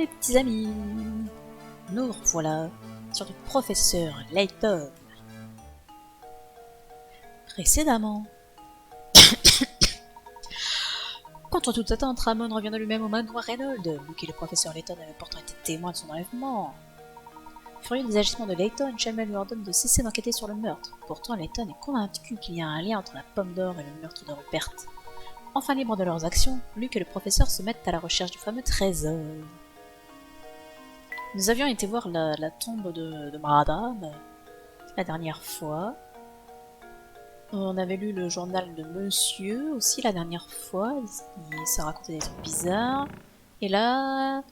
mes petits amis, nous revoilà sur le professeur Layton. Précédemment, contre toute attente, Ramon revient de lui-même au manoir Reynolds. Luke et le professeur Layton avaient pourtant été témoins de son enlèvement. Furieux des agissements de Layton, Shelmel lui ordonne de cesser d'enquêter sur le meurtre. Pourtant, Layton est convaincu qu'il y a un lien entre la pomme d'or et le meurtre de Rupert. Enfin libres de leurs actions, Luke et le professeur se mettent à la recherche du fameux trésor. Nous avions été voir la tombe de Madame la dernière fois. On avait lu le journal de Monsieur aussi la dernière fois. Il se racontait des trucs bizarres. Et là,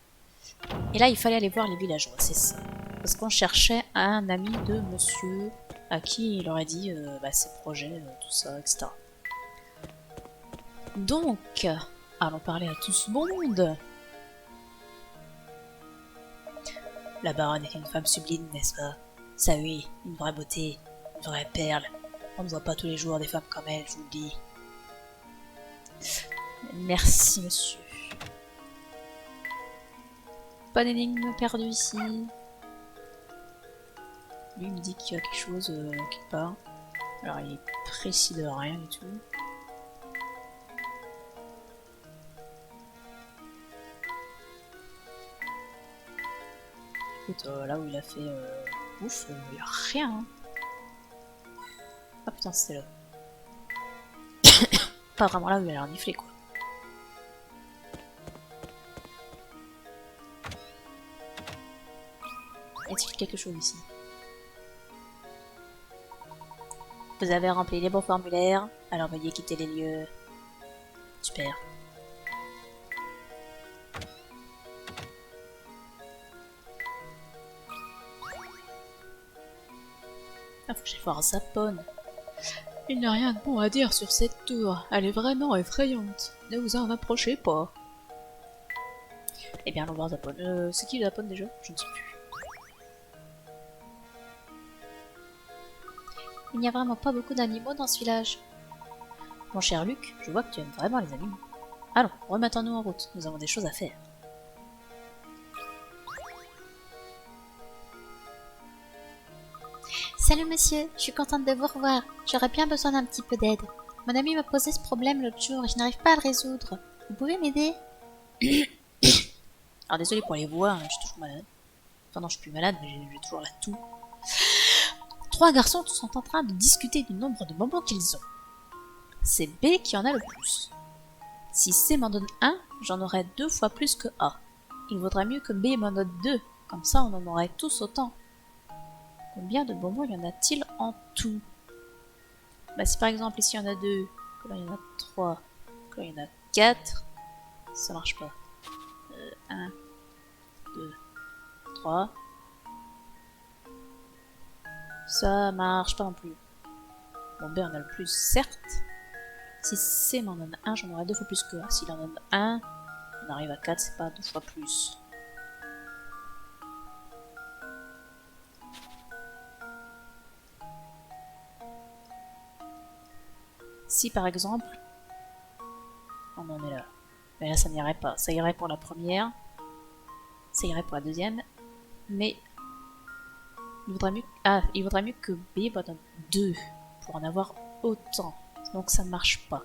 il fallait aller voir les villageois, c'est ça. Parce qu'on cherchait un ami de Monsieur à qui il aurait dit ses projets, tout ça, etc. Donc, allons parler à tout ce monde. La baronne est une femme sublime, n'est-ce pas? Ça oui, une vraie beauté, une vraie perle. On ne voit pas tous les jours des femmes comme elle, je vous le dis. Merci, monsieur. Pas d'énigme perdue ici. Lui me dit qu'il y a quelque chose quelque part. Alors il est précis de rien du tout. Écoute, là où il a fait ouf, il n'y a rien. Hein. Ah putain, c'était là. Pas vraiment là où il a l'air niflé quoi. Y a-t-il quelque chose ici? Vous avez rempli les bons formulaires, alors veuillez quitter les lieux. Super. Ah, faut que j'aille voir Zapone. Il n'y a rien de bon à dire sur cette tour. Elle est vraiment effrayante. Ne vous en approchez pas. Eh bien, allons voir Zapone. C'est qui Zapone déjà? Je ne sais plus. Il n'y a vraiment pas beaucoup d'animaux dans ce village. Mon cher Luc, je vois que tu aimes vraiment les animaux. Allons, remettons-nous en route. Nous avons des choses à faire. Salut monsieur, je suis contente de vous revoir. J'aurais bien besoin d'un petit peu d'aide. Mon ami m'a posé ce problème l'autre jour et je n'arrive pas à le résoudre. Vous pouvez m'aider? Alors désolé pour les voix, hein, je suis toujours malade. Enfin non, je suis plus malade, mais j'ai toujours la toux. 3 garçons sont en train de discuter du nombre de bonbons qu'ils ont. C'est B qui en a le plus. Si C m'en donne 1, j'en aurai 2 fois plus que A. Il vaudrait mieux que B m'en donne 2, comme ça on en aurait tous autant. Combien de bonbons y en a-t-il en tout? Bah si par exemple ici il y en a 2, là il y en a 3, là il y en a 4, ça marche pas. 1, 2, 3. Ça marche pas non plus. Bon, B en a le plus, certes. Si C m'en donne 1, j'en aurai 2 fois plus que A. S'il en donne 1, on arrive à 4, c'est pas 2 fois plus. Si par exemple, on en est là. Mais là ça n'irait pas. Ça irait pour la première, ça irait pour la deuxième, mais il vaudrait mieux que B m'en donne 2 pour en avoir autant. Donc ça ne marche pas.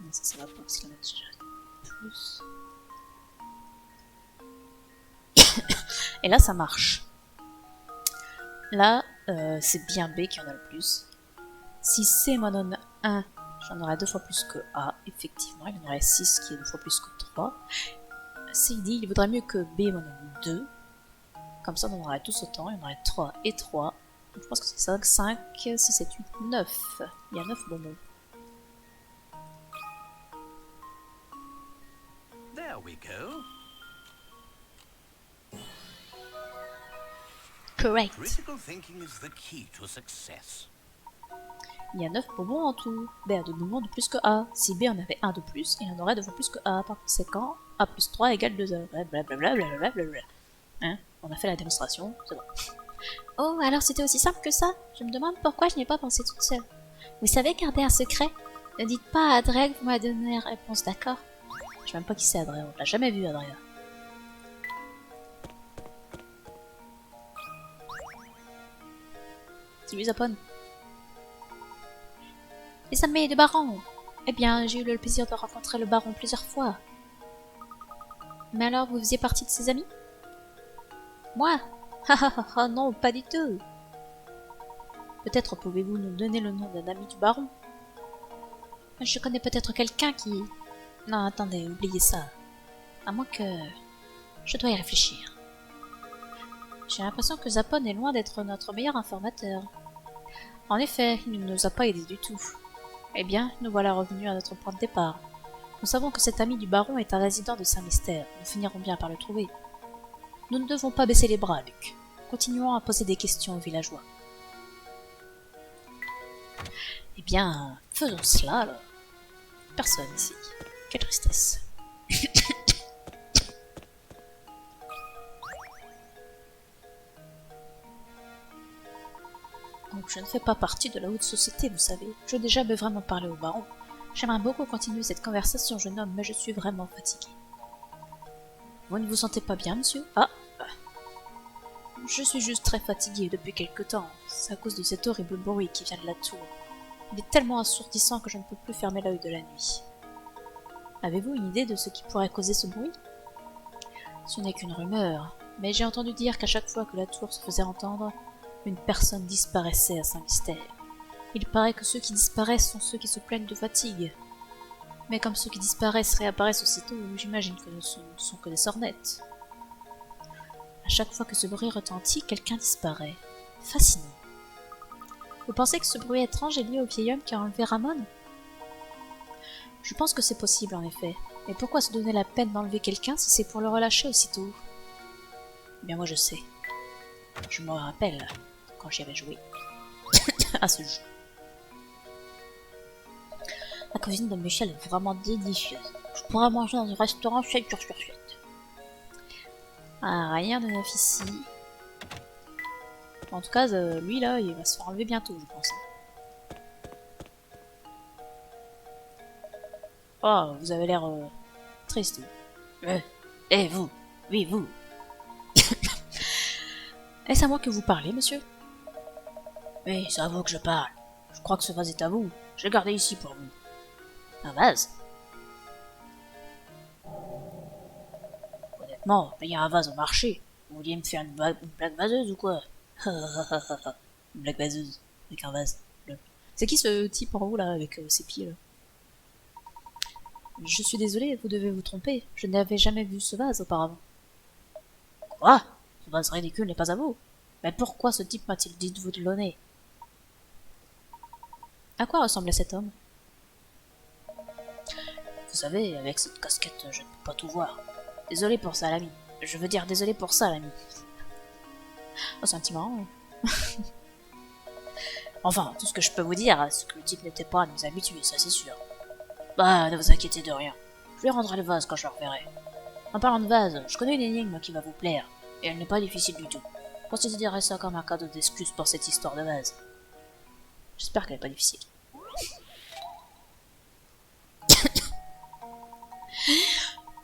Non, ça va pas parce qu'il en a déjà plus. Et là ça marche. Là, c'est bien B qui en a le plus. Si C m'en donne 1, j'en aurai 2 fois plus que A. Effectivement, il en aurait 6 qui est 2 fois plus que 3. C dit il vaudrait mieux que B m'en donne 2. Comme ça, on en aurait tous autant. Il y en aurait 3 et 3. Donc, je pense que c'est 5, 5, 6, 7, 8, 9. Il y a 9 bonbons. There we go. Correct. Critical thinking is the key to success. Il y a 9 bonbons en tout. B a 2 bonbons de plus que A. Si B en avait 1 de plus, il en aurait 2 fois plus que A. Par conséquent, A plus 3 égale 2A. Blablabla. Hein? On a fait la démonstration, c'est bon. Oh, alors c'était aussi simple que ça? Je me demande pourquoi je n'y ai pas pensé toute seule. Vous savez garder un secret? Ne dites pas à Adrien que vous m'avez donné la réponse, d'accord? Je sais même pas qui c'est Adrien, on l'a jamais vu Adrien. C'est lui Zapone. Les amis de baron! Eh bien, j'ai eu le plaisir de rencontrer le baron plusieurs fois. Mais alors, vous faisiez partie de ses amis? Moi? Ah non, pas du tout. Peut-être pouvez-vous nous donner le nom d'un ami du baron? Je connais peut-être quelqu'un qui... Non, attendez, oubliez ça. À moins que... Je dois y réfléchir. J'ai l'impression que Zapone est loin d'être notre meilleur informateur. En effet, il ne nous a pas aidés du tout. Eh bien, nous voilà revenus à notre point de départ. Nous savons que cet ami du baron est un résident de Saint-Mystère. Nous finirons bien par le trouver. Nous ne devons pas baisser les bras, Luc. Continuons à poser des questions aux villageois. Eh bien, faisons cela alors. Personne ici. Quelle tristesse. Donc, je ne fais pas partie de la haute société, vous savez. Je n'ai jamais vraiment parlé au baron. J'aimerais beaucoup continuer cette conversation, jeune homme, mais je suis vraiment fatigué. Vous ne vous sentez pas bien, monsieur? Ah! Je suis juste très fatigué depuis quelque temps. C'est à cause de cet horrible bruit qui vient de la tour. Il est tellement assourdissant que je ne peux plus fermer l'œil de la nuit. Avez-vous une idée de ce qui pourrait causer ce bruit? Ce n'est qu'une rumeur, mais j'ai entendu dire qu'à chaque fois que la tour se faisait entendre, une personne disparaissait à Saint-Mystère. Il paraît que ceux qui disparaissent sont ceux qui se plaignent de fatigue. Mais comme ceux qui disparaissent réapparaissent aussitôt, j'imagine que ce ne sont que des sornettes. À chaque fois que ce bruit retentit, quelqu'un disparaît. Fascinant. Vous pensez que ce bruit étrange est lié au vieil homme qui a enlevé Ramon? Je pense que c'est possible en effet. Mais pourquoi se donner la peine d'enlever quelqu'un si c'est pour le relâcher aussitôt? Eh bien moi je sais. Je me rappelle quand j'y avais joué à ce jeu. La cuisine de Michel est vraiment délicieuse. Je pourrais manger dans un restaurant 7 jours sur 7. Ah, rien de neuf ici. En tout cas, lui là, il va se faire enlever bientôt, je pense. Oh, vous avez l'air triste. Vous? Oui, vous. Est-ce à moi que vous parlez, monsieur? Oui, c'est à vous que je parle. Je crois que ce vase est à vous. Je l'ai gardé ici pour vous. Un vase? Honnêtement, il y a un vase au marché. Vous vouliez me faire une blague vaseuse ou quoi? Une blague vaseuse avec un vase. C'est qui ce type en haut là avec ses pieds là? Je suis désolée, vous devez vous tromper. Je n'avais jamais vu ce vase auparavant. Quoi? Ce vase ridicule n'est pas à vous. Mais pourquoi ce type m'a-t-il dit de vous le donner? À quoi ressemblait cet homme? Vous savez, avec cette casquette, je ne peux pas tout voir. Désolé pour ça, l'ami. Je veux dire désolé pour ça, l'ami. Oh, c'est un petit marrant. Enfin, tout ce que je peux vous dire, c'est que le type n'était pas à nous habituer, ça c'est sûr. Bah, ne vous inquiétez de rien. Je lui rendrai le vase quand je le reverrai. En parlant de vase, je connais une énigme qui va vous plaire, et elle n'est pas difficile du tout. Considérez ça comme un cadeau d'excuse pour cette histoire de vase. J'espère qu'elle n'est pas difficile.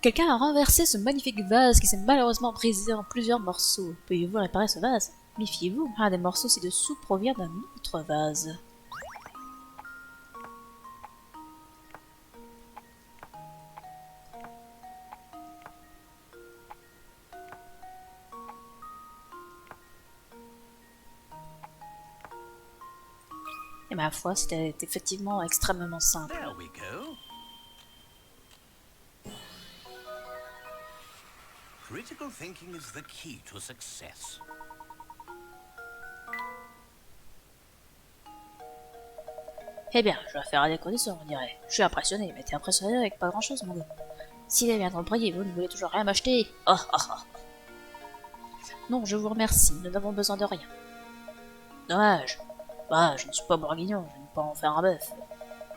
Quelqu'un a renversé ce magnifique vase qui s'est malheureusement brisé en plusieurs morceaux. Pouvez-vous réparer ce vase? Méfiez-vous, un des morceaux ci-dessous provient d'un autre vase. Et ma foi, c'était effectivement extrêmement simple. There we go. Critical thinking is the key to success. Eh bien, je vais faire un déconnaisseur, on dirait. Je suis impressionné, mais t'es impressionné avec pas grand-chose, mon gars. S'il est bien compris, vous ne voulez toujours rien m'acheter. Oh, oh, oh. Non, je vous remercie, nous n'avons besoin de rien. Dommage. Bah, je ne suis pas bourguignon, je ne peux pas en faire un bœuf.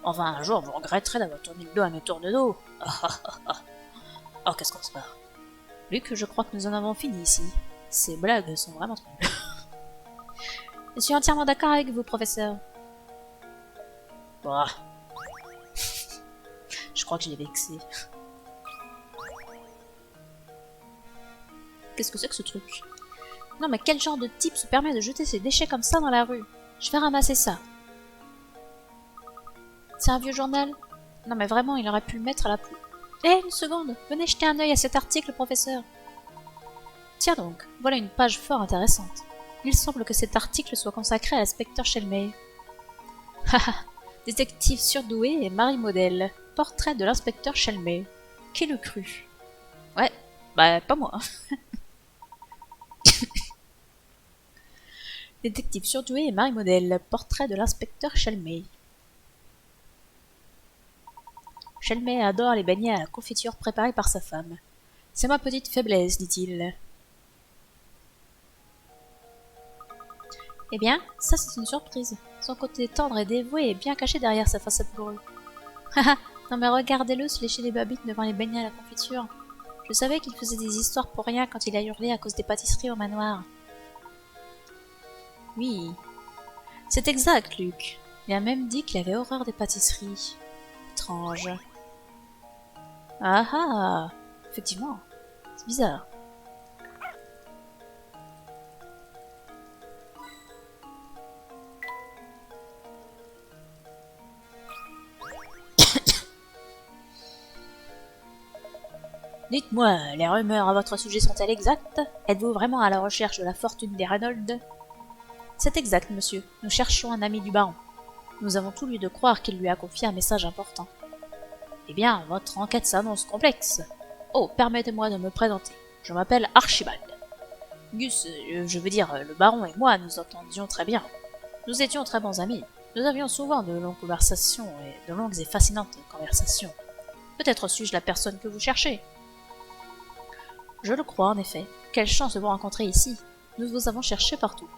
Enfin, un jour, vous regretterez d'avoir tourné le dos à mes tours de dos. Oh, qu'est-ce qu'on se barre. Luc, je crois que nous en avons fini ici. Ces blagues sont vraiment trop nulles. Je suis entièrement d'accord avec vous, professeur. Bah. Je crois que je l'ai vexé. Qu'est-ce que c'est que ce truc? Non mais quel genre de type se permet de jeter ses déchets comme ça dans la rue? Je vais ramasser ça. C'est un vieux journal? Non mais vraiment, il aurait pu le mettre à la poubelle. Eh, une seconde! Venez jeter un œil à cet article, professeur. Tiens donc, voilà une page fort intéressante. Il semble que cet article soit consacré à l'inspecteur Shelmey. Haha, détective surdoué et Marie modèle. Portrait de l'inspecteur Shelmey. Qui le crut? Ouais, bah pas moi. Détective surdoué et Marie modèle. Portrait de l'inspecteur Shelmey. Shelmey adore les beignets à la confiture préparés par sa femme. C'est ma petite faiblesse, dit-il. Eh bien, ça c'est une surprise. Son côté tendre et dévoué est bien caché derrière sa façade bourrue. Haha, non mais regardez-le se lécher les babines devant les beignets à la confiture. Je savais qu'il faisait des histoires pour rien quand il a hurlé à cause des pâtisseries au manoir. Oui, c'est exact, Luc. Il a même dit qu'il avait horreur des pâtisseries. Étrange. Ah ah, effectivement, c'est bizarre. Dites-moi, les rumeurs à votre sujet sont-elles exactes? Êtes-vous vraiment à la recherche de la fortune des Reynolds? C'est exact, monsieur. Nous cherchons un ami du baron. Nous avons tout lieu de croire qu'il lui a confié un message important. Eh bien, votre enquête s'annonce complexe. Oh, permettez-moi de me présenter. Je m'appelle Archibald. Gus, je veux dire, le baron et moi nous entendions très bien. Nous étions très bons amis. Nous avions souvent de longues conversations et de longues et fascinantes conversations. Peut-être suis-je la personne que vous cherchez. Je le crois, en effet. Quelle chance de vous rencontrer ici. Nous vous avons cherché partout.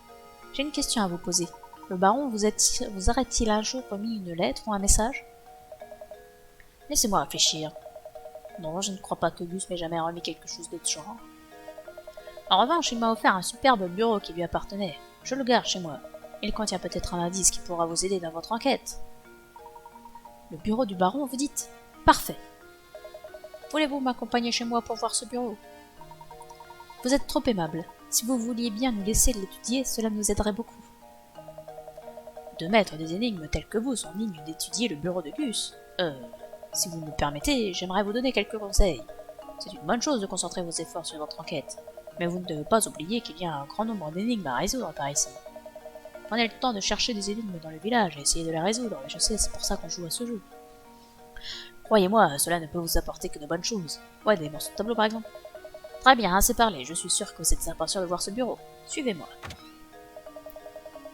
J'ai une question à vous poser. Le baron vous aurait-il un jour remis une lettre ou un message? Laissez-moi réfléchir. Non, je ne crois pas que Gus m'ait jamais remis quelque chose de ce genre. En revanche, il m'a offert un superbe bureau qui lui appartenait. Je le garde chez moi. Il contient peut-être un indice qui pourra vous aider dans votre enquête. Le bureau du baron, vous dites? Parfait. Voulez-vous m'accompagner chez moi pour voir ce bureau? Vous êtes trop aimable. Si vous vouliez bien nous laisser l'étudier, cela nous aiderait beaucoup. Deux maîtres des énigmes tels que vous sont dignes d'étudier le bureau de Gus. Si vous me permettez, j'aimerais vous donner quelques conseils. C'est une bonne chose de concentrer vos efforts sur votre enquête, mais vous ne devez pas oublier qu'il y a un grand nombre d'énigmes à résoudre par ici. Prenez le temps de chercher des énigmes dans le village et essayez de les résoudre, je sais, c'est pour ça qu'on joue à ce jeu. Croyez-moi, cela ne peut vous apporter que de bonnes choses. Ouais, des morceaux de tableau par exemple. Très bien, assez parlé, je suis sûr que vous êtes impatient de voir ce bureau. Suivez-moi.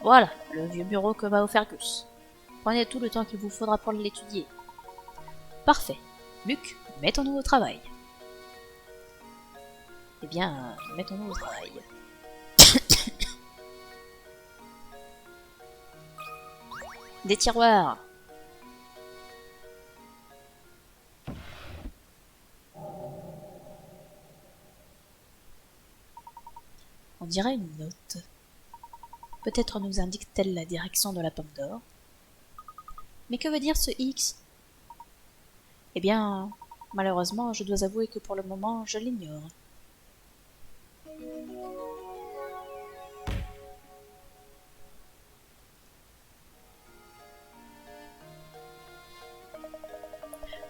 Voilà, le vieux bureau que m'a offert Gus. Prenez tout le temps qu'il vous faudra pour l'étudier. Parfait. Luc, mettons-nous au travail. Eh bien, mettons-nous au travail. Des tiroirs. On dirait une note. Peut-être nous indique-t-elle la direction de la pomme d'or. Mais que veut dire ce X? Eh bien, malheureusement, je dois avouer que pour le moment, je l'ignore.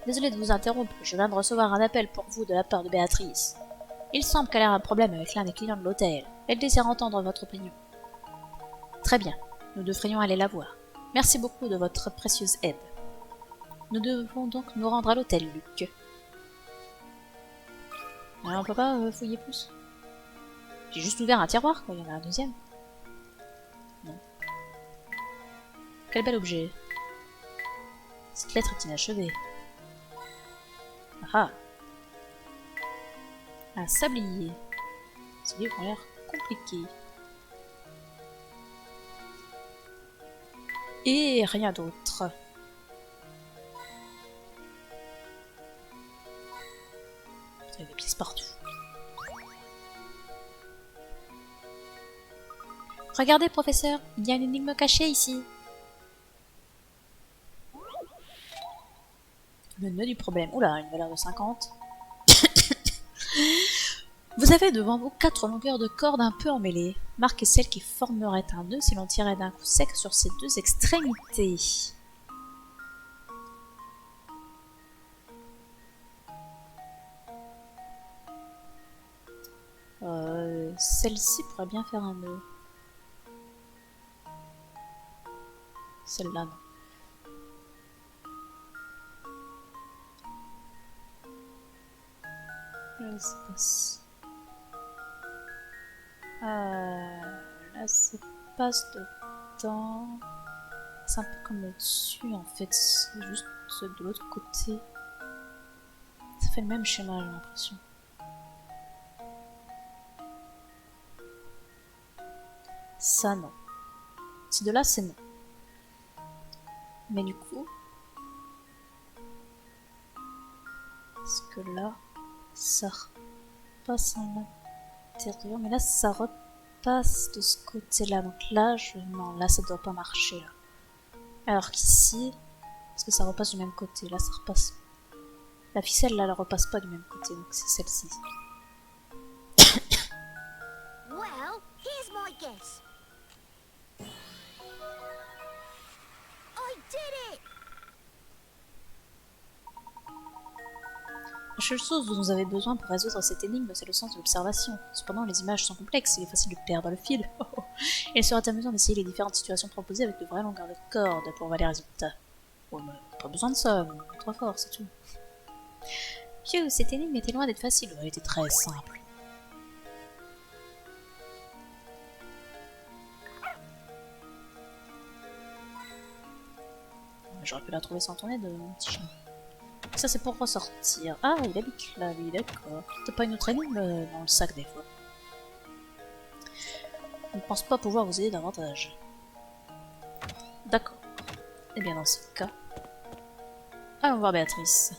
Désolé de vous interrompre, je viens de recevoir un appel pour vous de la part de Béatrice. Il semble qu'elle a un problème avec l'un des clients de l'hôtel. Elle désire entendre votre opinion. Très bien, nous devrions aller la voir. Merci beaucoup de votre précieuse aide. Nous devons donc nous rendre à l'hôtel, Luc. On peut pas fouiller plus? J'ai juste ouvert un tiroir, quoi, il y en a un deuxième. Non. Quel bel objet. Cette lettre est inachevée. Ah. Un sablier. Ces livres ont l'air compliqués. Et rien d'autre. Il y a des pièces partout. Regardez, professeur, il y a une énigme cachée ici. nœud du problème. Oula, une valeur de 50. Vous avez devant vous 4 longueurs de corde un peu emmêlées. Marquez celle qui formerait un nœud si l'on tirait d'un coup sec sur ces 2 extrémités. Celle-ci pourrait bien faire un nœud. Celle-là, non. Je ne sais pas si... là, ça passe dedans. C'est un peu comme au-dessus, en fait. C'est juste de l'autre côté. Ça fait le même schéma, j'ai l'impression. Ça, non. Ces deux-là, c'est non. Mais du coup... Est-ce que là, ça repasse en l'intérieur? Mais là, ça repasse de ce côté-là. Donc là, non, là, ça doit pas marcher, là. Alors qu'ici... Est-ce que ça repasse du même côté? Là, ça repasse... La ficelle, là, elle repasse pas du même côté. Donc c'est celle-ci. Well, here's my guess. I did it! La seule chose dont vous avez besoin pour résoudre cette énigme, c'est le sens de l'observation. Cependant, les images sont complexes et il est facile de perdre le fil. Il sera amusant d'essayer les différentes situations proposées avec de vraies longueurs de corde pour voir les résultats. Bon, bah, pas besoin de ça, trop fort, c'est tout. Phew, cette énigme était loin d'être facile, elle était très simple. J'aurais pu la trouver sans ton aide, mon petit chat. Ça c'est pour ressortir. Ah, il habite là, lui, d'accord. T'as pas une autre énigme dans le sac des fois. Je ne pense pas pouvoir vous aider davantage. D'accord. Eh bien dans ce cas... Allons voir Béatrice.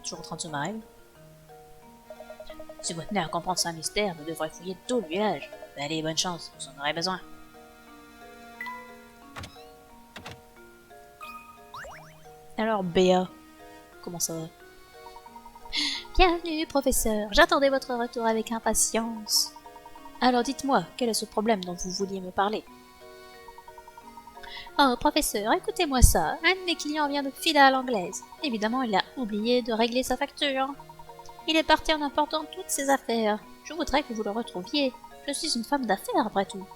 Toujours en train de se marrer. Si vous tenez à comprendre ce mystère, vous devrez fouiller tout le village. Allez, bonne chance, vous en aurez besoin. Alors Béa, comment ça va? Bienvenue, professeur. J'attendais votre retour avec impatience. Alors dites-moi, quel est ce problème dont vous vouliez me parler? Oh, professeur, écoutez-moi ça. Un de mes clients vient de filer à l'anglaise. Évidemment, il a oublié de régler sa facture. Il est parti en emportant toutes ses affaires. Je voudrais que vous le retrouviez. Je suis une femme d'affaires, après tout.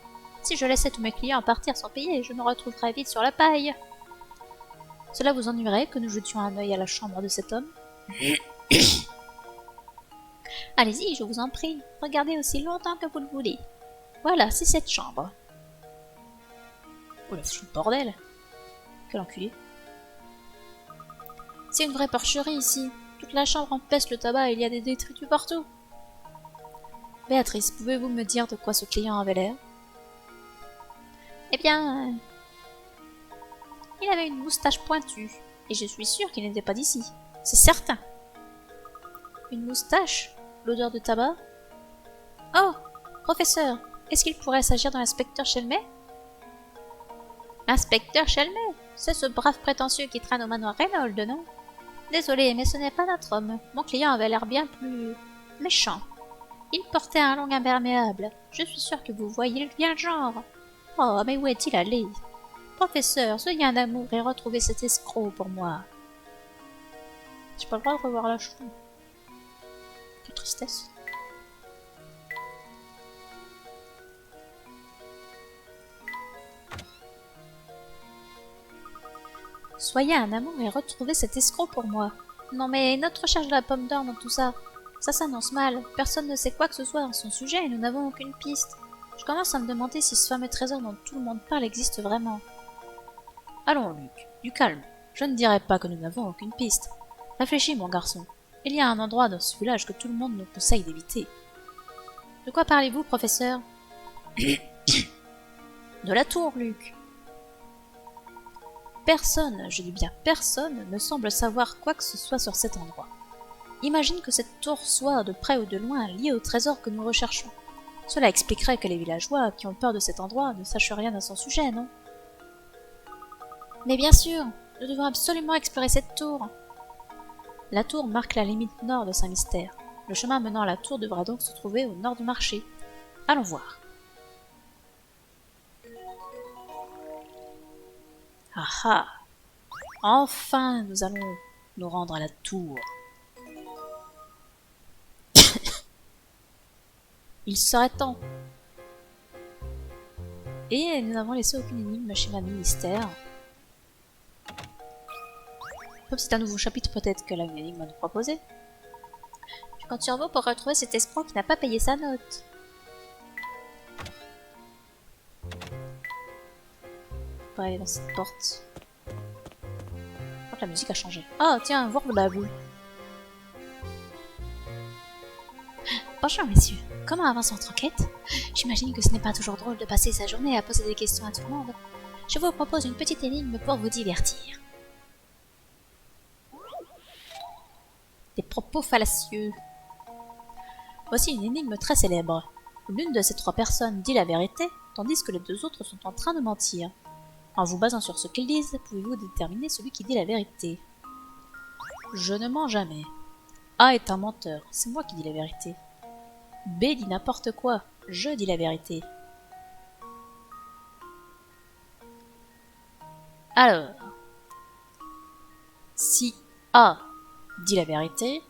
Si je laissais tous mes clients partir sans payer, je me retrouverais vite sur la paille. Cela vous ennuierait que nous jetions un œil à la chambre de cet homme? Allez-y, je vous en prie. Regardez aussi longtemps que vous le voulez. Voilà, c'est cette chambre. Oh la foutu bordel! Quel enculé! C'est une vraie porcherie ici. Toute la chambre empeste le tabac et il y a des détritus partout. Béatrice, pouvez-vous me dire de quoi ce client avait l'air? Eh bien... il avait une moustache pointue. Et je suis sûre qu'il n'était pas d'ici. C'est certain. Une moustache? L'odeur de tabac? Oh! Professeur, est-ce qu'il pourrait s'agir de l'inspecteur Chelmet? L'inspecteur Chelmet? C'est ce brave prétentieux qui traîne au manoir Reynolds, non? Désolé, mais ce n'est pas notre homme. Mon client avait l'air bien plus... méchant. Il portait un long imperméable. Je suis sûre que vous voyez bien le genre. Oh, mais où est-il allé? Professeur, soyez un amour et retrouvez cet escroc pour moi. J'ai pas le droit de revoir la chose. Quelle tristesse. Soyez un amour et retrouvez cet escroc pour moi. Non mais notre recherche de la pomme d'or dans tout ça, ça s'annonce mal. Personne ne sait quoi que ce soit dans son sujet et nous n'avons aucune piste. Je commence à me demander si ce fameux trésor dont tout le monde parle existe vraiment. Allons, Luc, du calme. Je ne dirais pas que nous n'avons aucune piste. Réfléchis, mon garçon. Il y a un endroit dans ce village que tout le monde nous conseille d'éviter. De quoi parlez-vous, professeur? De la tour, Luc. Personne, je dis bien personne, ne semble savoir quoi que ce soit sur cet endroit. Imagine que cette tour soit, de près ou de loin, liée au trésor que nous recherchons. Cela expliquerait que les villageois, qui ont peur de cet endroit, ne sachent rien à son sujet, non? Mais bien sûr, nous devons absolument explorer cette tour. La tour marque la limite nord de Saint-Mystère. Le chemin menant à la tour devra donc se trouver au nord du marché. Allons voir. Ah ah! Enfin, nous allons nous rendre à la tour. Il serait temps. Et nous n'avons laissé aucune énigme chez Madame Mystère. Comme c'est un nouveau chapitre, peut-être qu'elle a une énigme à nous proposer. Je compte sur vous pour retrouver cet escroc qui n'a pas payé sa note. On va aller dans cette porte. Je crois que la musique a changé. Ah, tiens, voir de la boule. Bonjour, messieurs. Comment avance votre enquête? J'imagine que ce n'est pas toujours drôle de passer sa journée à poser des questions à tout le monde. Je vous propose une petite énigme pour vous divertir. Des propos fallacieux. Voici une énigme très célèbre. L'une de ces trois personnes dit la vérité, tandis que les deux autres sont en train de mentir. En vous basant sur ce qu'ils disent, pouvez-vous déterminer celui qui dit la vérité? Je ne mens jamais. A est un menteur, c'est moi qui dis la vérité. B dit n'importe quoi, je dis la vérité. Alors, si A dit la vérité,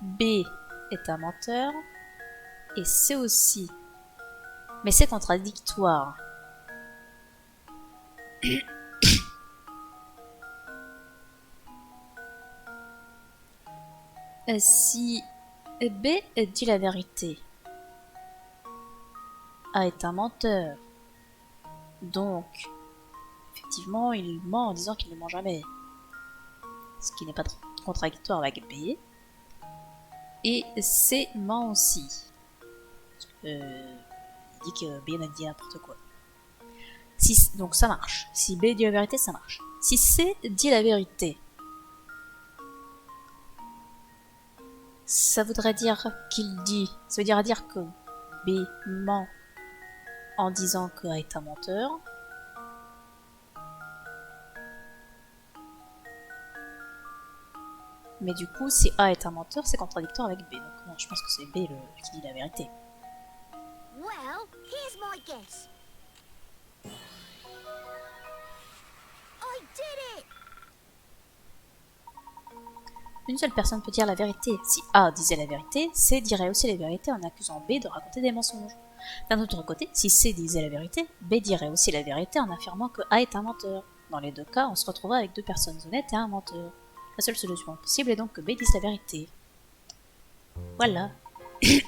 B est un menteur, et C aussi. Mais c'est contradictoire. Si B dit la vérité, A est un menteur. Donc, effectivement, il ment en disant qu'il ne ment jamais. Ce qui n'est pas trop contradictoire avec B. Et C ment aussi. Il dit que B a dit n'importe quoi. Donc ça marche. Si B dit la vérité, ça marche. Si C dit la vérité, ça voudrait dire qu'il dit... Ça veut dire que B ment en disant que A est un menteur. Mais du coup, si A est un menteur, c'est contradictoire avec B. Donc non, je pense que c'est B qui dit la vérité. Well, here's my guess. I did it! Une seule personne peut dire la vérité. Si A disait la vérité, C dirait aussi la vérité en accusant B de raconter des mensonges. D'un autre côté, si C disait la vérité, B dirait aussi la vérité en affirmant que A est un menteur. Dans les deux cas, on se retrouvera avec deux personnes honnêtes et un menteur. La seule solution possible est donc que B dise la vérité. Voilà. Eh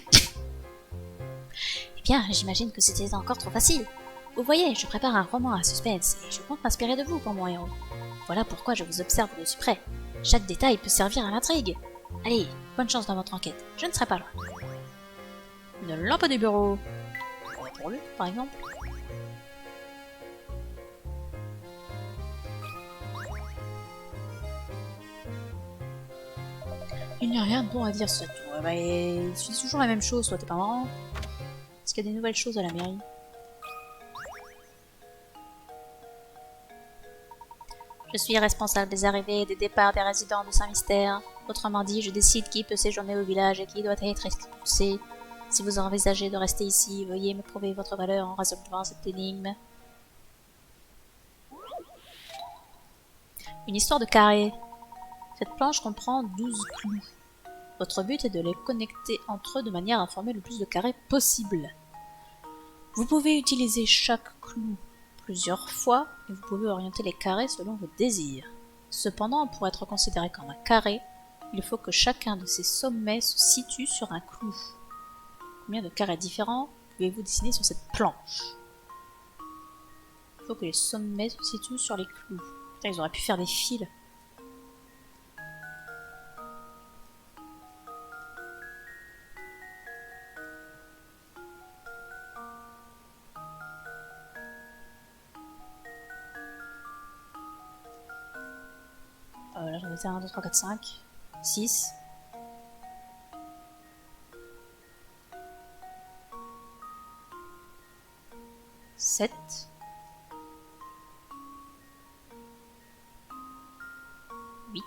bien, j'imagine que c'était encore trop facile. Vous voyez, je prépare un roman à suspense et je compte m'inspirer de vous pour mon héros. Voilà pourquoi je vous observe de si près. Chaque détail peut servir à l'intrigue. Allez, bonne chance dans votre enquête, je ne serai pas loin. Une lampe du bureau. Pour lui, par exemple. Il n'y a rien de bon à dire sur cette tour. Bah, il suit toujours la même chose, soit t'es pas marrant. Est-ce qu'il y a des nouvelles choses à la mairie? Je suis responsable des arrivées et des départs des résidents de Saint-Mystère. Autrement dit, je décide qui peut séjourner au village et qui doit être expulsé. Si vous envisagez de rester ici, veuillez me prouver votre valeur en résolvant cette énigme. Une histoire de carré. Cette planche comprend 12 clous. Votre but est de les connecter entre eux de manière à former le plus de carrés possible. Vous pouvez utiliser chaque clou plusieurs fois et vous pouvez orienter les carrés selon vos désirs. Cependant, pour être considéré comme un carré, il faut que chacun de ces sommets se situe sur un clou. Combien de carrés différents pouvez-vous dessiner sur cette planche? Il faut que les sommets se situent sur les clous. Putain, ils auraient pu faire des fils. Là j'en ai fait 1, 2, 3, 4, 5, 6. 7. 8.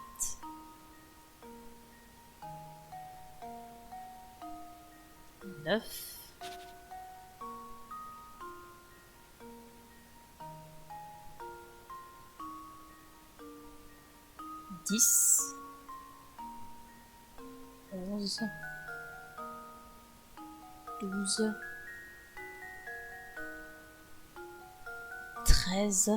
9. 10. 11. 12. 13.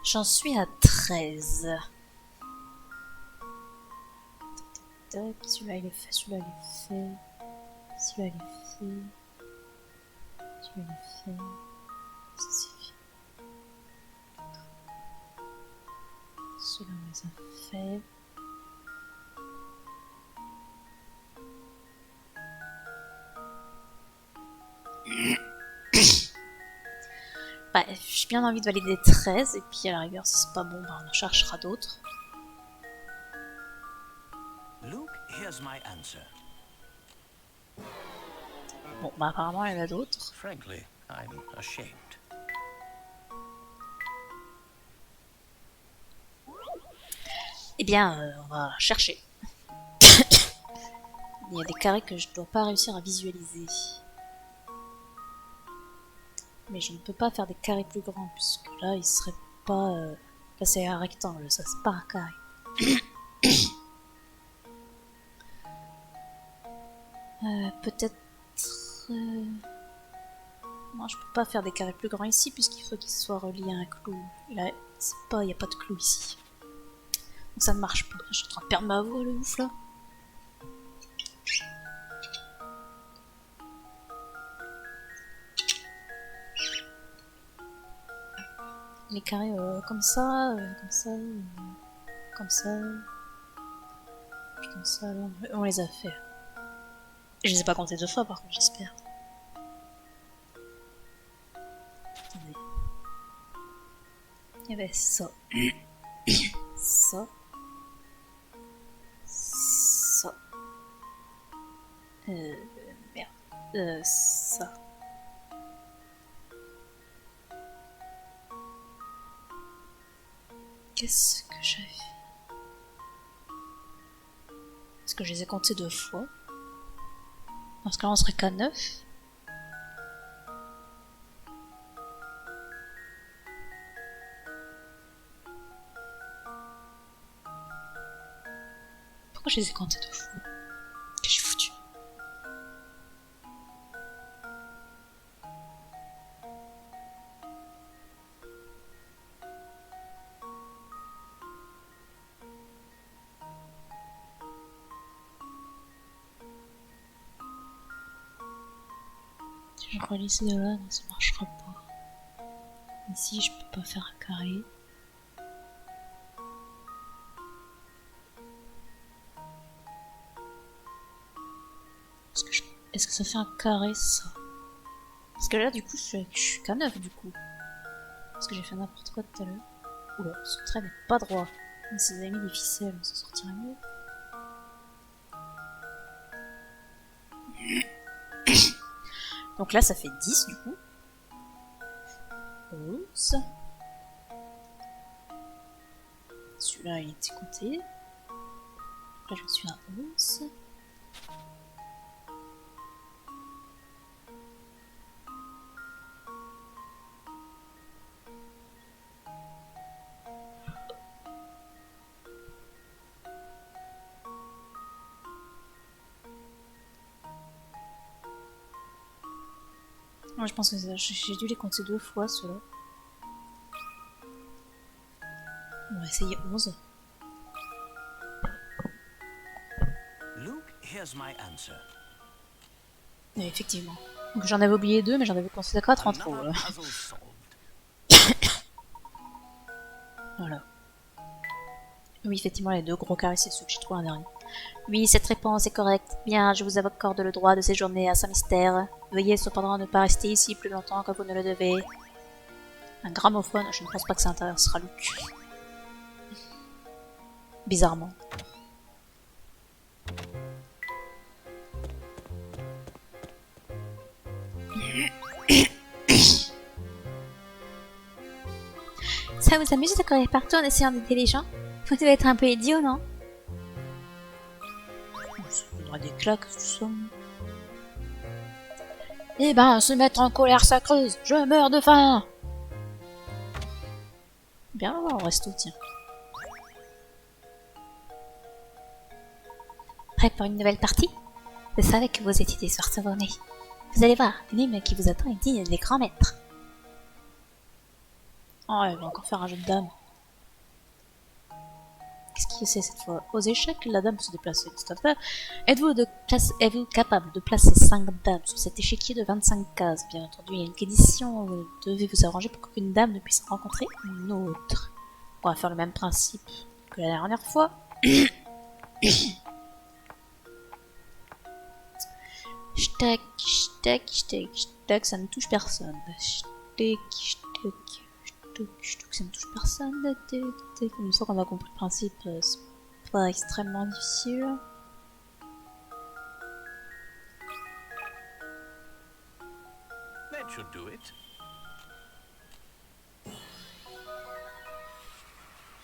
'J'en suis à 13. Tac, celui-là il est fait, celui-là il est fait, celui-là il est fait, celui-là il est fait, ça c'est fait. Celui-là on les a fait. Bah, j'ai bien envie de valider 13, et puis à la rigueur, si c'est pas bon, bah, on en cherchera d'autres. Luke, here's my answer. Bon, bah apparemment, il y en a d'autres. Frankly, I'm ashamed. Eh bien, on va chercher. Il y a des carrés que je dois pas réussir à visualiser. Mais je ne peux pas faire des carrés plus grands, puisque là, il serait pas... Là, c'est un rectangle, ça, c'est pas un carré. Peut-être... Non, je peux pas faire des carrés plus grands ici, puisqu'il faut qu'ils soient reliés à un clou. Et là, il n'y a pas de clou ici. Donc ça ne marche pas. Je suis en train de perdre ma voix, le ouf, là. Les carrés comme ça, comme ça, comme ça, puis comme ça, là. On les a fait. Je les ai pas comptés 2 fois par contre, j'espère. Attendez. Il y avait ça. Ça. Ça. Merde. Ça. Qu'est-ce que j'avais fait? Est-ce que je les ai comptés 2 fois? Parce que là on serait qu'à 9. Pourquoi je les ai comptés 2 fois? Qu'est-ce que j'ai foutu? Si je relis de là, non, ça marchera pas. Ici, je peux pas faire un carré. Est-ce que ça fait un carré, ça? Parce que là, du coup, je suis qu'à 9, du coup. Parce que j'ai fait n'importe quoi tout à l'heure. Oula, ce trait n'est pas droit. Mais si vous avez mis des ficelles, ça sortirait mieux. Donc là, ça fait 10, du coup. 11. Celui-là, il était compté. Là, je suis à 11. Moi, je pense que j'ai dû les compter 2 fois, ceux-là. On va essayer 11. Luke, here's my answer. Et effectivement. Donc j'en avais oublié 2, mais j'en avais pensé 4 en trop. Another puzzle solved. Voilà. Oui, effectivement, les 2 gros carrés, c'est ceux que j'ai trouvé un dernier. Oui, cette réponse est correcte. Bien, je vous accorde le droit de séjourner à Saint-Mystère. Veuillez cependant ne pas rester ici plus longtemps que vous ne le devez. Un gramophone, je ne pense pas que ça intéressera Luc. Bizarrement. Ça vous amuse de courir partout en essayant d'être intelligent? Vous devez être un peu idiot, non? Ça faudra des claques, tout ça. Eh ben, se mettre en colère, ça creuse. Je meurs de faim. Bien, on va au resto, tiens. Prêt pour une nouvelle partie? Je savais que vous étiez des sorceronés. Vous allez voir, l'énigme qui vous attend est digne des grands maîtres. Oh, elle va encore faire un jeu de dames. Qu'est-ce qu'il essaie cette fois? Aux échecs, la dame peut se déplacer, tout à fait. Êtes-vous capable de placer 5 dames sur cet échiquier de 25 cases? Bien entendu, il y a une condition, vous devez vous arranger pour qu'une dame ne puisse rencontrer une autre. On va faire le même principe que la dernière fois. Shtack, shtack, shtack, shtack, ça ne touche personne. Shtack, shtack, shtack, shtack, ça ne touche personne. Une fois qu'on a compris le principe, c'est pas extrêmement difficile. That should do it.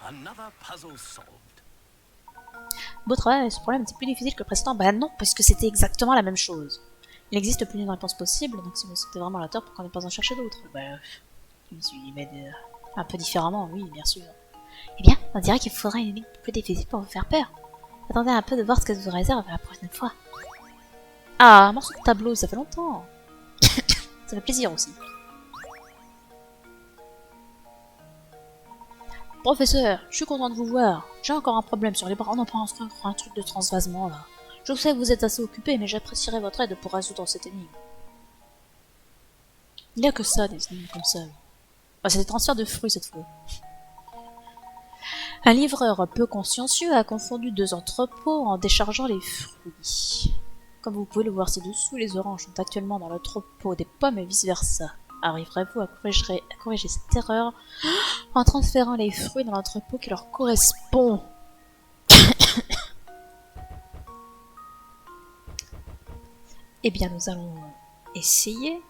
Another puzzle solved. Beau travail, ce problème était plus difficile que le précédent. Bah non, parce que c'était exactement la même chose. Il n'existe plus d'une réponse possible, donc si vous souhaitez vraiment la tort, pourquoi ne pas en chercher d'autres? Bah, je me suis dit, un peu différemment, oui, bien sûr. Eh bien, on dirait qu'il faudra une énigme plus difficile pour vous faire peur. Attendez un peu de voir ce que je vous réserve la prochaine fois. Ah, un morceau de tableau, ça fait longtemps. Ça fait plaisir aussi. Professeur, je suis content de vous voir. J'ai encore un problème sur les bras. On en prend un truc de transvasement là. Je sais que vous êtes assez occupé, mais j'apprécierais votre aide pour résoudre cette énigme. Il n'y a que ça, des énigmes comme ça. Ah, c'est des transferts de fruits cette fois. Un livreur peu consciencieux a confondu 2 entrepôts en déchargeant les fruits. Comme vous pouvez le voir ci-dessous, les oranges sont actuellement dans l'entrepôt des pommes et vice-versa. Arriverez-vous à corriger cette erreur en transférant les fruits dans l'entrepôt qui leur correspond? Eh bien, nous allons essayer.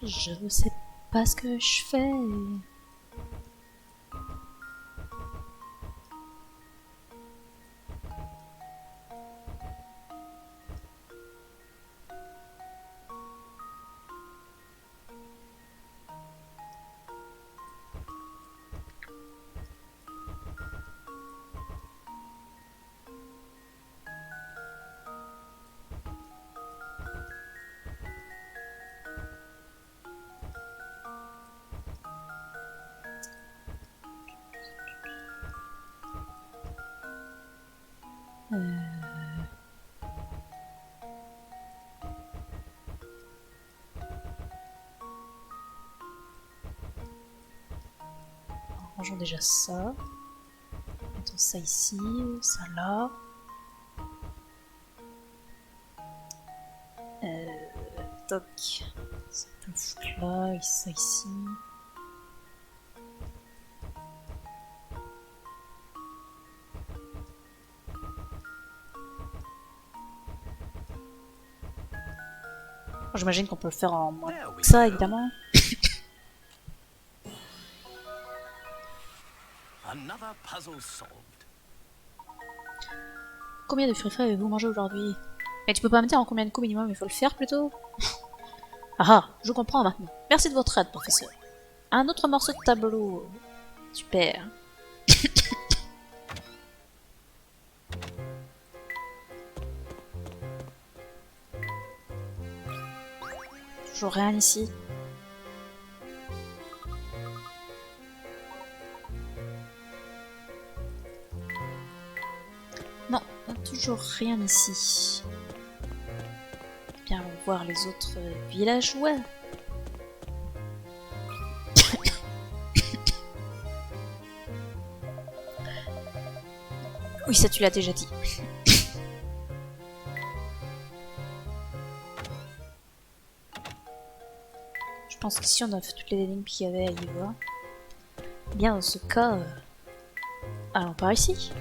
Je ne sais pas ce que je fais. Rangeons déjà ça. Mettons ça ici, ça là. Toc. Ça peut le foutre là, et ça ici. J'imagine qu'on peut le faire en moins que ça, évidemment. Another puzzle solved. Combien de fruits frais avez-vous mangé aujourd'hui? Mais tu peux pas me dire en combien de coups minimum il faut le faire plutôt? Ah ah, je comprends maintenant. Merci de votre aide, professeur. Un autre morceau de tableau. Super. toujours rien ici. Non, toujours rien ici. Bien, allons voir les autres villageois. Oui, ça tu l'as déjà dit. Je pense qu'ici on a fait toutes les énigmes qu'il y avait à y voir. Bien, dans ce cas, allons par ici.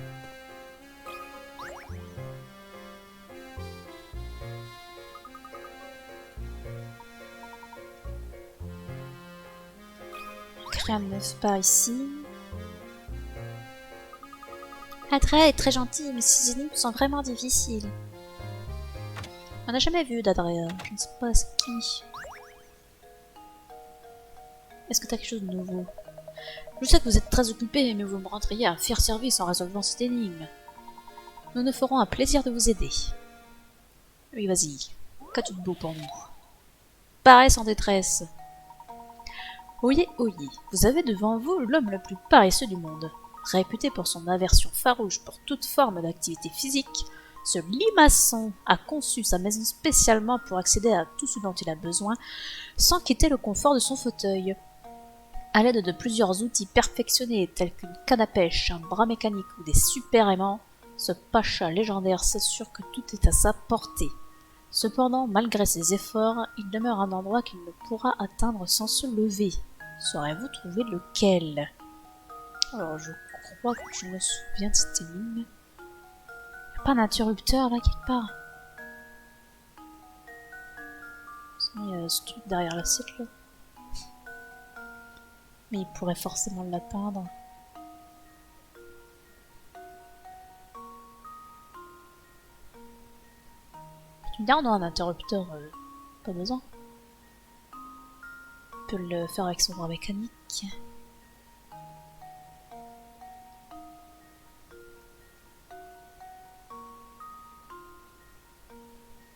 Rien de neuf par ici. Adria est très gentille, mais ces énigmes sont vraiment difficiles. On n'a jamais vu d'Adria. Je ne sais pas c'est qui. Est-ce que tu as quelque chose de nouveau? Je sais que vous êtes très occupé, mais vous me rendriez un fier service en résolvant cette énigme. Nous nous ferons un plaisir de vous aider. Oui, vas-y. Qu'as-tu de beau pour nous? Paresse en détresse. Oyez, oyez, vous avez devant vous l'homme le plus paresseux du monde. Réputé pour son aversion farouche pour toute forme d'activité physique, ce limaçon a conçu sa maison spécialement pour accéder à tout ce dont il a besoin sans quitter le confort de son fauteuil. À l'aide de plusieurs outils perfectionnés tels qu'une canne à pêche, un bras mécanique ou des super aimants, ce pacha légendaire s'assure que tout est à sa portée. Cependant, malgré ses efforts, il demeure un endroit qu'il ne pourra atteindre sans se lever. Saurez-vous trouver lequel? Alors, je crois que je me souviens de cette énigme. Y'a pas d'interrupteur là quelque part? Sinon, il y a ce truc derrière la site là. Mais il pourrait forcément l'atteindre. Tu me dis, on a un interrupteur, pas besoin. On peut le faire avec son bras mécanique.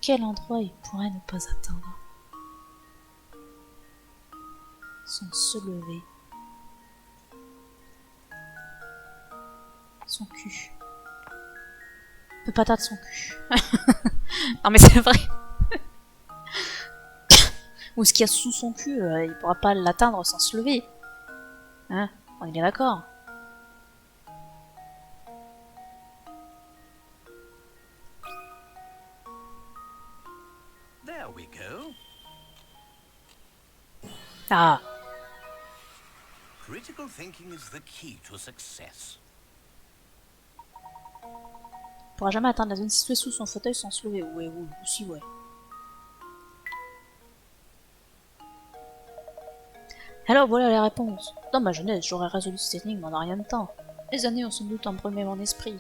Quel endroit il pourrait ne pas atteindre sans se lever? Son cul. Il peut pas atteindre son cul. Non mais c'est vrai. Ou ce qu'il y a sous son cul, il pourra pas l'atteindre sans se lever. Hein? On est bien d'accord. There we go. Ah, Critical thinking is the key to success. il pourra jamais atteindre la zone située sous son fauteuil sans se lever. Ouais, ouais, aussi, ouais. Alors voilà les réponses. Dans ma jeunesse, j'aurais résolu cette énigme en un rien de temps. Les années ont sans doute embrumé mon esprit.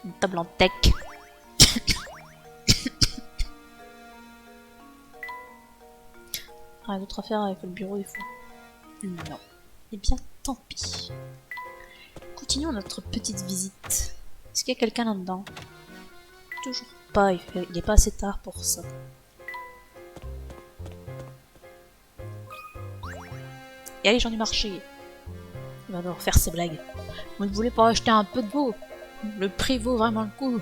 Une table en tech. Rien d'autre à faire avec le bureau des fous. Non. Eh bien, tant pis. Continuons notre petite visite. Est-ce qu'il y a quelqu'un là-dedans? Toujours pas, il est pas assez tard pour ça. Et allez, les gens du marché. Il va devoir faire ses blagues. Vous ne voulez pas acheter un peu de veau? Le prix vaut vraiment le coup.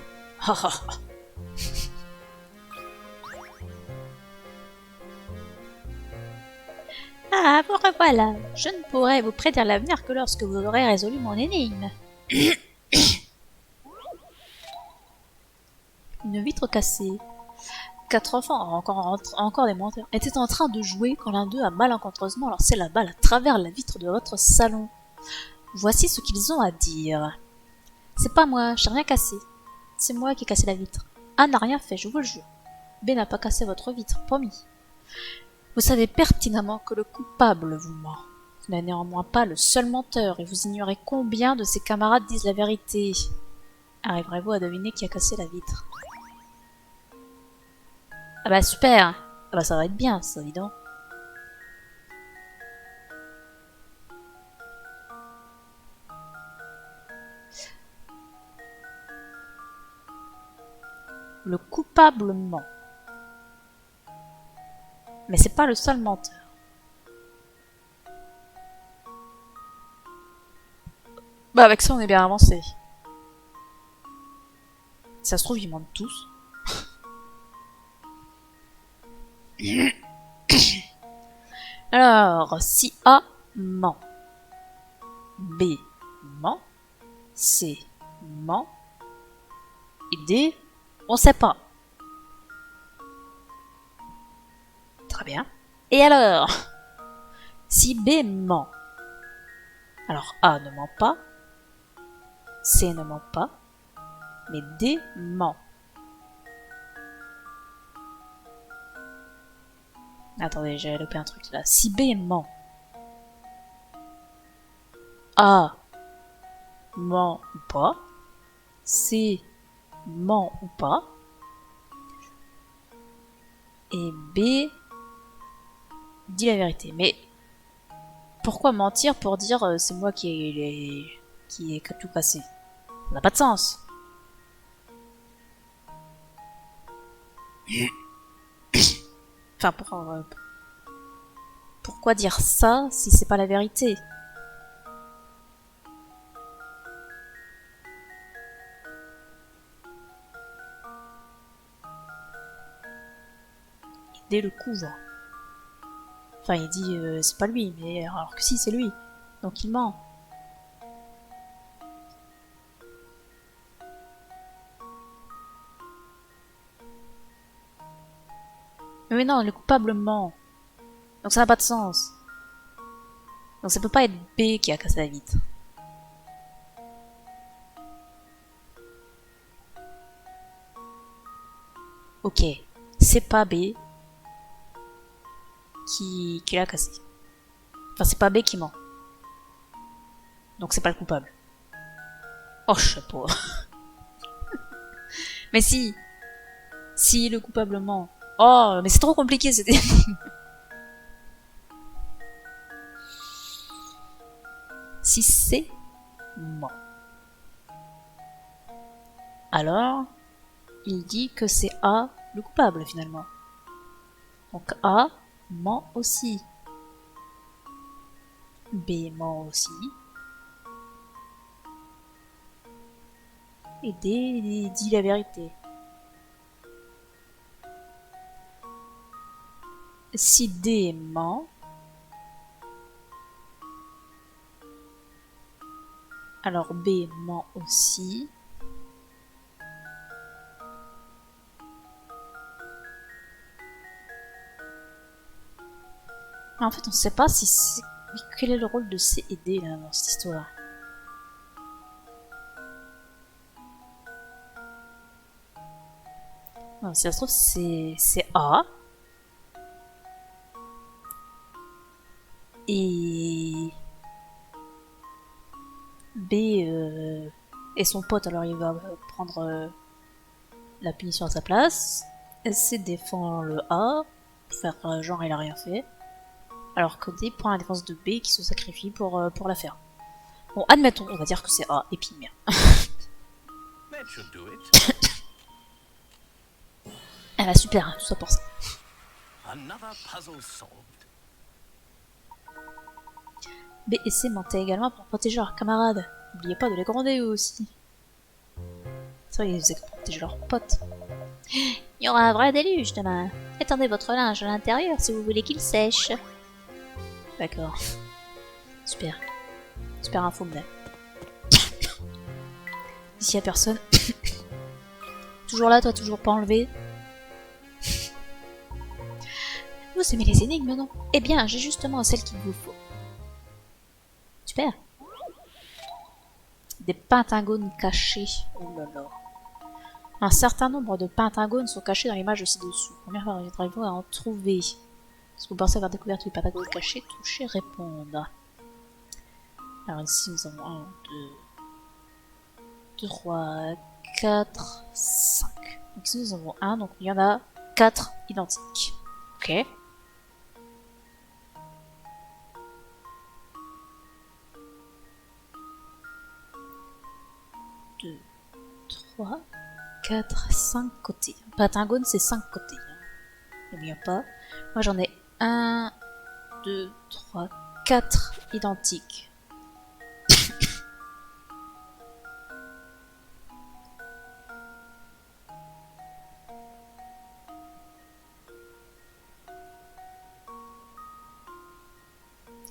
Ah, vous revoilà. Je ne pourrai vous prédire l'avenir que lorsque vous aurez résolu mon énigme. Une vitre cassée. 4 enfants, encore des menteurs, étaient en train de jouer quand l'un d'eux a malencontreusement lancé la balle à travers la vitre de votre salon. Voici ce qu'ils ont à dire. C'est pas moi, j'ai rien cassé. C'est moi qui ai cassé la vitre. Anne n'a rien fait, je vous le jure. B n'a pas cassé votre vitre, promis. Vous savez pertinemment que le coupable vous ment. Vous n'êtes néanmoins pas le seul menteur et vous ignorez combien de ses camarades disent la vérité. Arriverez-vous à deviner qui a cassé la vitre? Ah bah super! Ah bah ça va être bien, ça, dis donc. Le coupable ment. Mais c'est pas le seul menteur. Bah avec ça on est bien avancé. Si ça se trouve ils mentent tous. Alors, si A ment, B ment, C ment, et D, on sait pas. Très bien. Et alors, si B ment, alors A ne ment pas, C ne ment pas, mais D ment. Attendez, j'ai loupé un truc là. Si B ment, A ment ou pas, C ment ou pas, et B dit la vérité. Mais pourquoi mentir pour dire c'est moi qui ai tout cassé? Ça n'a pas de sens. Enfin, pourquoi dire ça si c'est pas la vérité? Dès le couvre. Enfin, il dit c'est pas lui, mais alors que si, c'est lui. Donc il ment. Mais non, le coupable ment. Donc ça n'a pas de sens. Donc ça peut pas être B qui a cassé la vitre. Ok, c'est pas B qui l'a cassé. Enfin, c'est pas B qui ment. Donc c'est pas le coupable. Oh, je sais pas. Mais si. Si le coupable ment. Oh, mais c'est trop compliqué, c'était... Si c'est ment. Alors, il dit que c'est A le coupable finalement. Donc A ment aussi. B ment aussi. Et D dit la vérité. Si D ment, alors B ment aussi. En fait, on ne sait pas si c'est... Quel est le rôle de C et D là, dans cette histoire? Non, si ça se trouve, c'est A. Et... B et son pote, alors il va prendre la punition à sa place. C défend le A, faire genre il a rien fait. Alors que D prend la défense de B qui se sacrifie pour la faire. Bon, admettons, on va dire que c'est A, et puis merde. That should do it. Ah bah super, hein, tout ça pour ça. Another puzzle solved. B et C mentaient également pour protéger leurs camarades. N'oubliez pas de les gronder eux aussi. C'est vrai, ils faisaient protéger leurs potes. Il y aura un vrai déluge demain. Étendez votre linge à l'intérieur si vous voulez qu'il sèche. D'accord. Super. Super info, mais. Ici y'a personne. Toujours là, toi, toujours pas enlevé. Vous aimez les énigmes, non? Eh bien, j'ai justement celle qu'il vous faut. Super. Des pentagones cachés. Oh là là. Un certain nombre de pentagones sont cachés dans l'image ci-dessous. Première fois, vous à en trouver. Est-ce que vous pensez avoir découvert tous les pentagones cachés? Touchez, répondre. Alors ici, nous avons 1, 2, 3, 4, 5. Donc ici, nous avons 1, donc il y en a 4 identiques. Ok. 2, 3, 4, 5 côtés. Un pentagone, c'est 5 côtés. N'oublions pas. Moi, j'en ai 1, 2, 3, 4 identiques.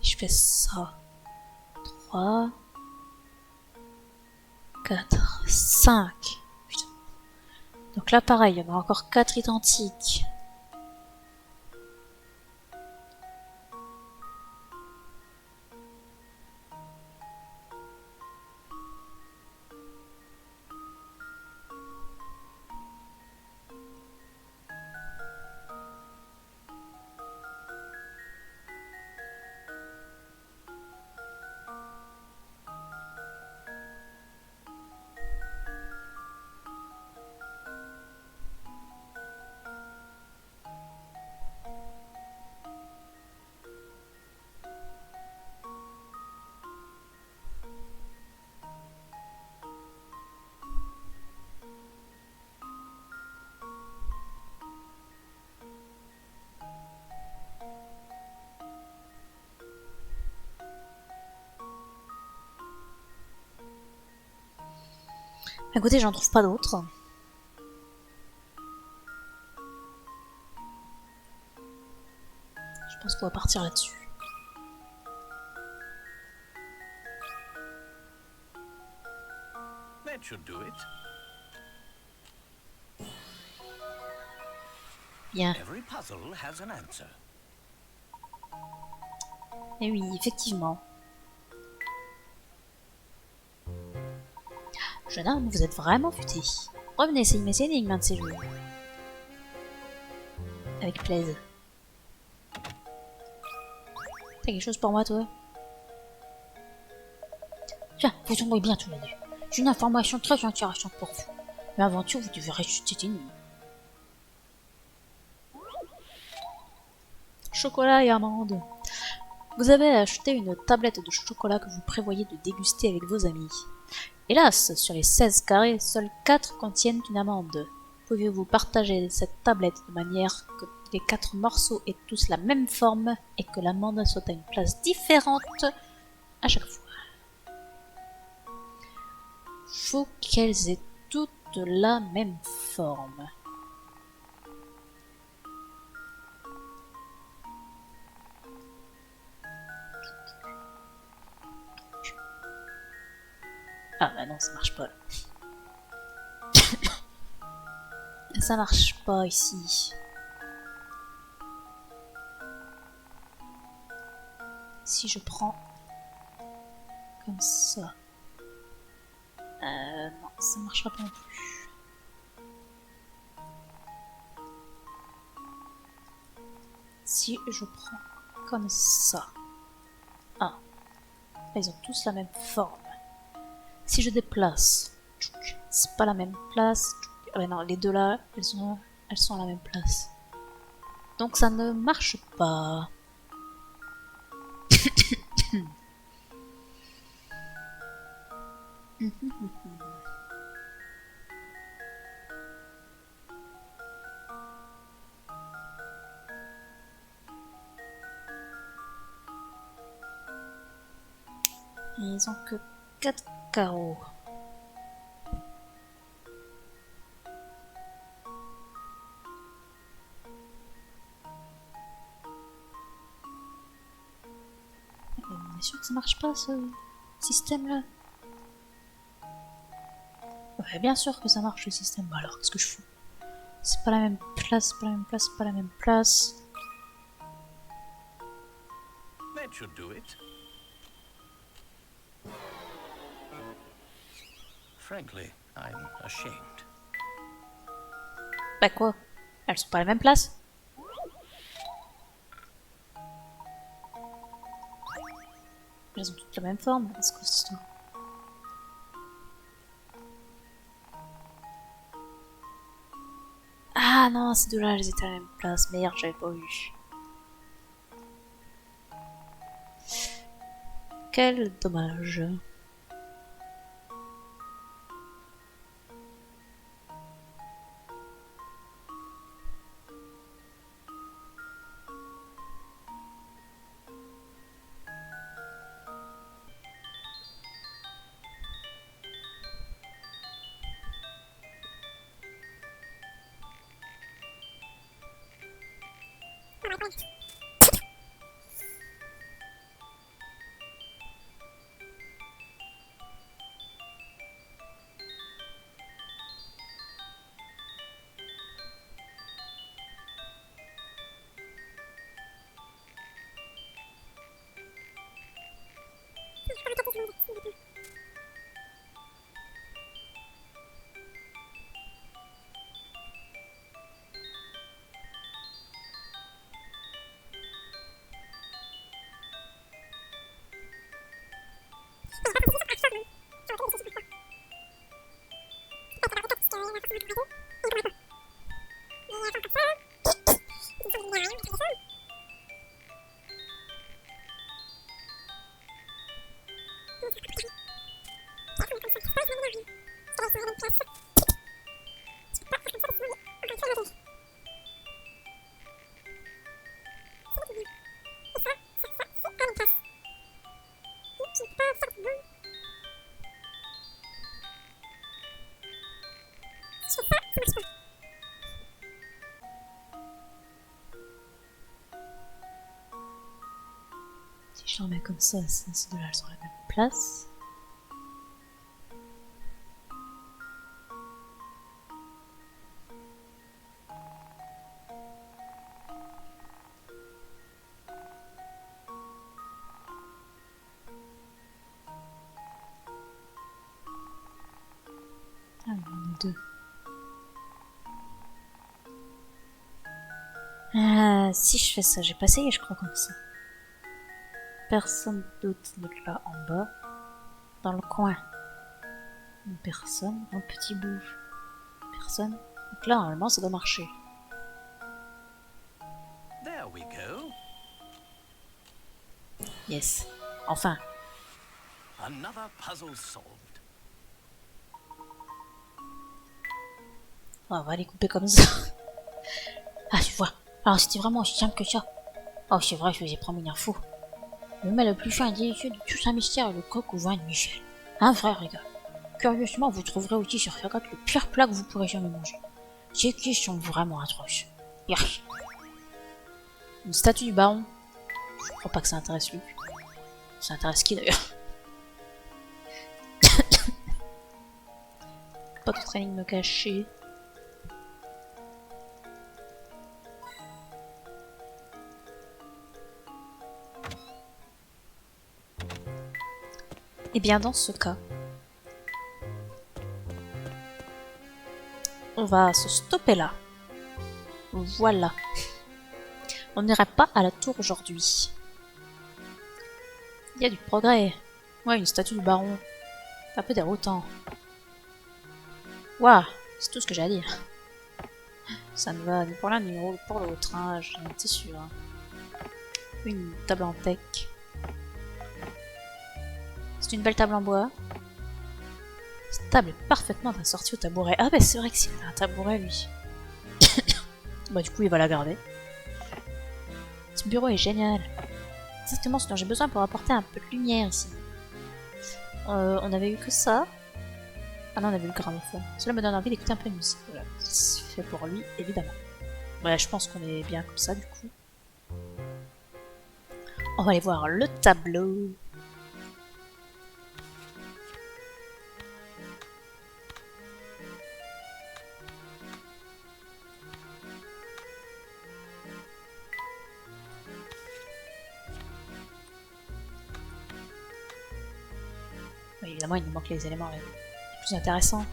Je fais ça. 3, 4, 5. Putain. Donc là, pareil, il y en a encore 4 identiques. Écoutez, j'en trouve pas d'autres. Je pense qu'on va partir là-dessus. That should do it. Bien. Every puzzle has an answer. Et oui, effectivement. Jeune homme, vous êtes vraiment futé. Revenez essayer mes énigmes un de ces jours. Avec plaisir. T'as quelque chose pour moi, toi? Tiens, vous tombez bien tous les deux. J'ai une information très intéressante pour vous. Mais avant tout, vous devez réciter cette énigme. Chocolat et amandes. Vous avez acheté une tablette de chocolat que vous prévoyez de déguster avec vos amis. Hélas, sur les 16 carrés, seuls 4 contiennent une amande. Pouvez-vous partager cette tablette de manière que les 4 morceaux aient tous la même forme et que l'amande soit à une place différente à chaque fois? Faut qu'elles aient toutes la même forme. Ah bah non, ça marche pas là. Ça marche pas ici. Si je prends comme ça. Non, ça marchera pas non plus. Si je prends comme ça. Ah. Ils ont tous la même forme. Si je déplace, c'est pas la même place. Ah ouais, non, les deux là, elles sont à la même place. Donc ça ne marche pas. Ils ont que 4 carreaux. On est sûr que ça marche pas ce système là? Ouais, bien sûr que ça marche le système. Bah alors, qu'est-ce que je fous? C'est pas la même place, pas la même place, pas la même place. That should do it. Frankly, I'm ashamed. Bah quoi? Elles sont pas à la même place? Elles ont toutes la même forme. Est-ce que c'est tout? Ah non, ces deux-là, elles étaient à la même place. Merde, j'avais pas vu. Quel dommage. Si je les remets comme ça, ces deux-là, elles sont à la même place. Ah, il y en a deux. Si je fais ça, j'ai pas essayé, je crois, comme ça. Personne d'autre n'est là en bas. Dans le coin. Personne. Un petit bout. Personne. Donc là, normalement, ça doit marcher. There we go. Yes. Enfin. Another puzzle solved. On va les couper comme ça. Ah, tu vois. Alors, c'était vraiment aussi simple que ça. Oh, c'est vrai, je vous ai promis une info. Le mets le plus fin et délicieux de tout Saint-Mystère est le coq au vin de Michel. Un vrai régal. Curieusement, vous trouverez aussi sur Fergot le pire plat que vous pourrez jamais manger. Ces qui sont vraiment atroces. Yark. Une statue du baron. Je crois pas que ça intéresse lui. Ça intéresse qui d'ailleurs? Pas de training me cacher. Et bien dans ce cas, on va se stopper là. Voilà. On n'ira pas à la tour aujourd'hui. Il y a du progrès. Ouais, une statue du baron. C'est un peu déroutant. Waouh, c'est tout ce que j'ai à dire. Ça ne va ni pour l'un ni pour l'autre, hein, j'en étais sûr. Une table en tech. C'est une belle table en bois. Cette table est parfaitement assortie au tabouret. Ah bah c'est vrai que c'est un tabouret lui. Bah du coup il va la garder. Ce bureau est génial. Exactement ce dont j'ai besoin pour apporter un peu de lumière ici. On avait eu que ça. Ah non, on avait eu le gramophone. Cela me donne envie d'écouter un peu de musique. Voilà, c'est fait pour lui, évidemment. Ouais, je pense qu'on est bien comme ça du coup. On va aller voir le tableau. Oui, évidemment, il nous manque les éléments les plus intéressants.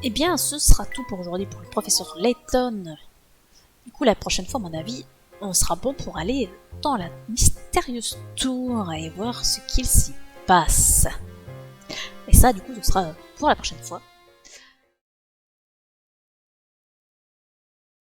Eh bien, ce sera tout pour aujourd'hui pour le professeur Layton. Du coup, la prochaine fois, à mon avis, on sera bon pour aller dans la mystérieuse tour et voir ce qu'il s'y passe. Et ça, du coup, ce sera pour la prochaine fois.